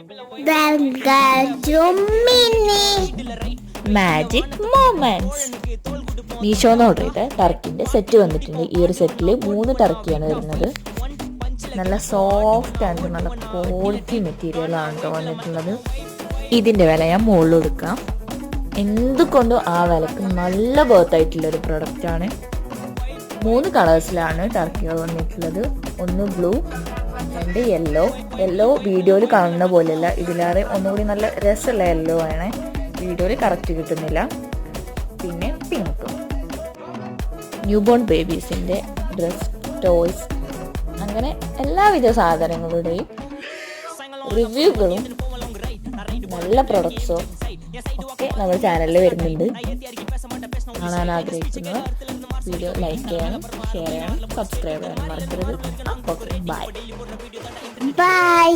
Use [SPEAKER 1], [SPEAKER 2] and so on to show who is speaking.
[SPEAKER 1] Welcome to Mini
[SPEAKER 2] Magic Moments. മീഷോന്ന് order ചെയ്ത ടർക്കിൻ്റെ സെറ്റ് വന്നിട്ടുണ്ട്. ഈ ഒരു സെറ്റിൽ 3 ടർക്കിയാണ് വരുന്നത്. നല്ല സോഫ്റ്റ് ആൻഡ് നല്ല ക്വാളിറ്റി മെറ്റീരിയലാണ് വന്നിട്ടുള്ളത്. ഇതിൻ്റെ വില ഞാൻ മുകളിൽ കൊടുക്കാം. എന്തുകൊണ്ടും ആ വിലക്ക് നല്ല ബർത്തായിട്ടുള്ളൊരു പ്രൊഡക്റ്റാണ്. 3 കളേഴ്സിലാണ് ടർക്കികൾ വന്നിട്ടുള്ളത്. ഒന്ന് ബ്ലൂ, 2 യെല്ലോ വീഡിയോയിൽ കാണുന്ന പോലെയല്ല, ഇതിലേറെ ഒന്നുകൂടി നല്ല രസമുള്ള യെല്ലോ ആണ്. വീഡിയോയിൽ കറക്റ്റ് കിട്ടുന്നില്ല. പിന്നെ പിങ്കും. ന്യൂബോൺ ബേബീസിൻ്റെ ഡ്രസ്, ടോയ്സ്, അങ്ങനെ എല്ലാവിധ സാധനങ്ങളുടെയും റിവ്യൂകളും നല്ല പ്രൊഡക്ട്സും ഒക്കെ നമ്മുടെ ചാനലിൽ വരുന്നുണ്ട്. കാണാൻ ആഗ്രഹിക്കുന്നവർ വീഡിയോ ലൈക്ക് ചെയ്യാനും ഷെയർ ചെയ്യാനും സബ്സ്ക്രൈബ് ചെയ്യാനും മറക്കരുത്. Okay, by.